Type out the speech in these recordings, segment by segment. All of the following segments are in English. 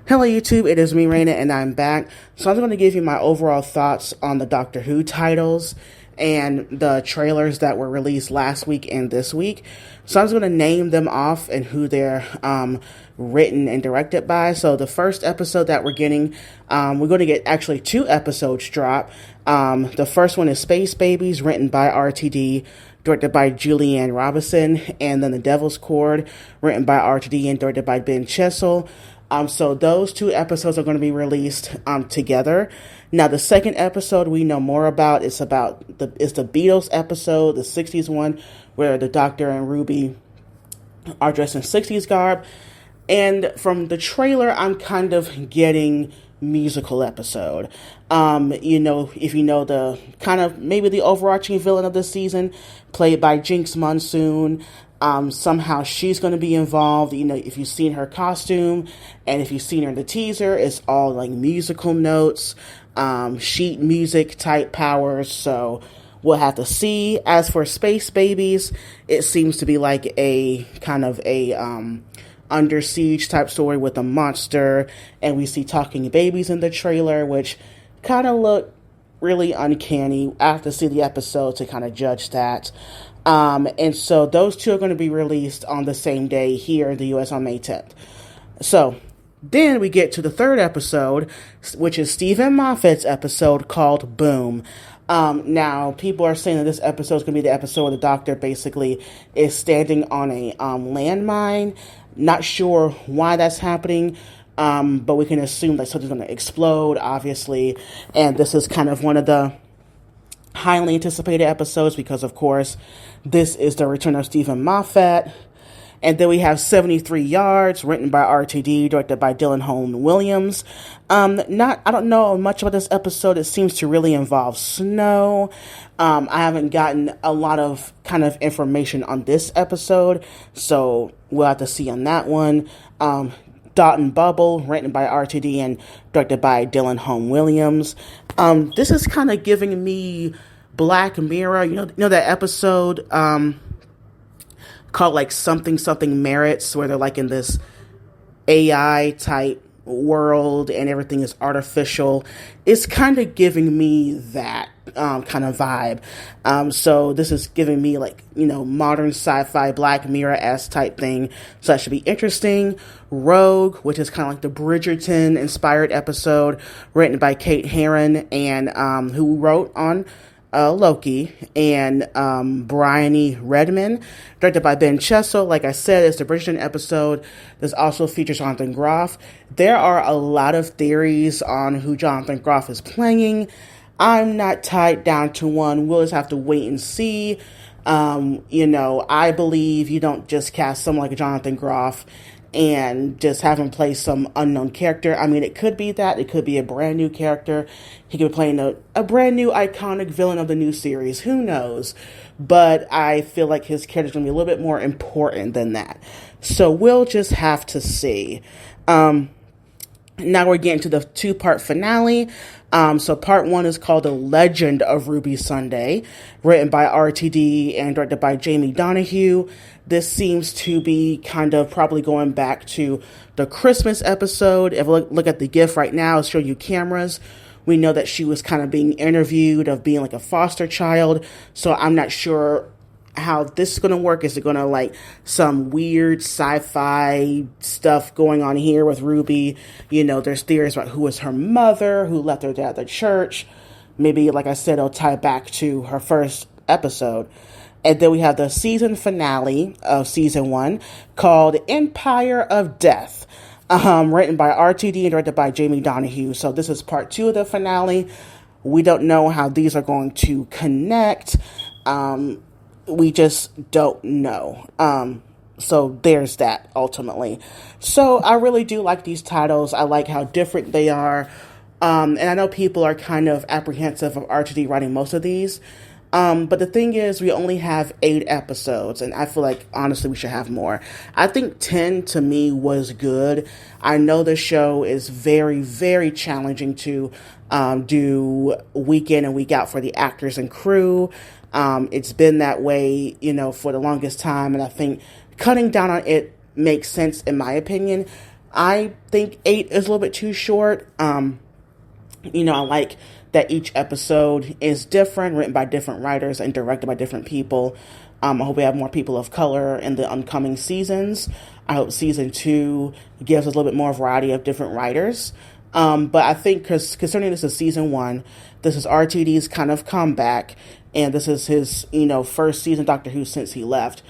Hello YouTube, it is me Raina and I'm back. So I'm going to give you my overall thoughts on the Doctor Who titles and the trailers that were released last week and this week. So I'm just going to name them off and who they're written and directed by. So the first episode that we're getting, we're going to get actually 2 episodes drop. The first one is Space Babies, written by RTD, directed by Julianne Robinson, and then The Devil's Cord, written by RTD and directed by Ben Chessel. So those 2 episodes are going to be released together. Now, the second episode we know more about. It's the Beatles episode, the 60s one, where the Doctor and Ruby are dressed in 60s garb. And from the trailer, I'm kind of getting musical episode. If you know the kind of maybe the overarching villain of the season, played by Jinx Monsoon. Somehow she's going to be involved. If you've seen her costume and if you've seen her in the teaser, it's all like musical notes, sheet music type powers. So we'll have to see. As for Space Babies, it seems to be like a kind of a Under Siege type story with a monster, and we see talking babies in the trailer, which kind of look really uncanny. I have to see the episode to kind of judge that. And so those 2 are going to be released on the same day here in the US on May 10th. So then we get to the third episode, which is Stephen Moffat's episode called Boom. Now people are saying that this episode is going to be the episode where the Doctor basically is standing on a landmine. Not sure why that's happening. But we can assume that something's going to explode, obviously. And this is kind of one of the highly anticipated episodes because, of course, this is the return of Stephen Moffat. And then we have 73 Yards, written by RTD, directed by Dylan Holm Williams. I don't know much about this episode. It seems to really involve snow. I haven't gotten a lot of kind of information on this episode, so we'll have to see on that one. Dot and Bubble, written by RTD and directed by Dylan Holm Williams. This is kind of giving me Black Mirror. You know that episode called like something Merits, where they're like in this AI type world and everything is artificial. It's kind of giving me that kind of vibe. So this is giving me like, modern sci-fi Black Mirror-esque type thing. So that should be interesting. Rogue, which is kind of like the Bridgerton inspired episode, written by Kate Herron and who wrote on Loki, and Bryony Redman, directed by Ben Chessel. Like I said, it's the Bridgerton episode. This also features Jonathan Groff. There are a lot of theories on who Jonathan Groff is playing. I'm not tied down to one. We'll just have to wait and see. I believe you don't just cast someone like Jonathan Groff and just have him play some unknown character. I mean, it could be that. It could be a brand new character. He could be playing a brand new iconic villain of the new series. Who knows? But I feel like his character is going to be a little bit more important than that. So we'll just have to see. Now we're getting to the 2-part finale. So part 1 is called The Legend of Ruby Sunday, written by RTD and directed by Jamie Donahue. This seems to be kind of probably going back to the Christmas episode. If we look at the GIF right now, it's showing you cameras. We know that she was kind of being interviewed of being like a foster child. So I'm not sure how this is going to work. Is it going to like some weird sci-fi stuff going on here with Ruby? There's theories about who was her mother, who left her at the church. Maybe, like I said, it'll tie back to her first episode. And then we have the season finale of season 1 called Empire of Death, written by RTD and directed by Jamie Donahue. So this is part 2 of the finale. We don't know how these are going to connect. We just don't know. So there's that ultimately. So I really do like these titles. I like how different they are. And I know people are kind of apprehensive of RTD writing most of these. But the thing is, we only have 8 episodes, and I feel like, honestly, we should have more. I think 10, to me, was good. I know the show is very, very challenging to do week in and week out for the actors and crew. It's been that way, for the longest time, and I think cutting down on it makes sense, in my opinion. I think 8 is a little bit too short. I like that each episode is different, written by different writers and directed by different people. I hope we have more people of color in the upcoming seasons. I hope season 2 gives us a little bit more variety of different writers. But I think concerning this is season 1, this is RTD's kind of comeback, and this is his, first season Doctor Who since he left.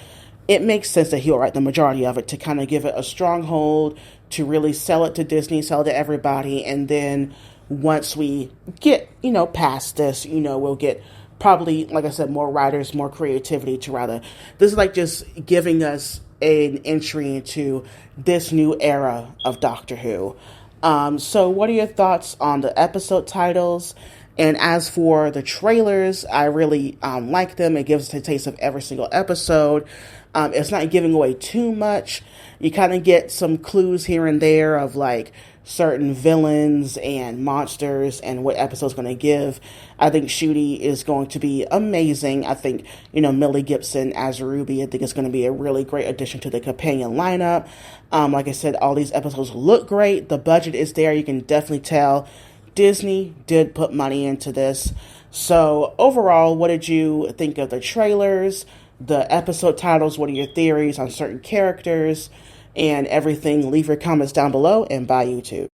It makes sense that he'll write the majority of it to kind of give it a stronghold, to really sell it to Disney, sell it to everybody, and then once we get, past this, we'll get probably, like I said, more writers, more creativity to rather. This is like just giving us an entry into this new era of Doctor Who. So what are your thoughts on the episode titles? And as for the trailers, I really like them. It gives us a taste of every single episode. It's not giving away too much. You kind of get some clues here and there of like certain villains and monsters and what episode's going to give. I think Shooty is going to be amazing. I think, Millie Gibson as Ruby, I think it's going to be a really great addition to the companion lineup. Like I said, all these episodes look great. The budget is there. You can definitely tell Disney did put money into this. So overall, what did you think of the trailers, the episode titles? What are your theories on certain characters and everything? Leave your comments down below and bye YouTube.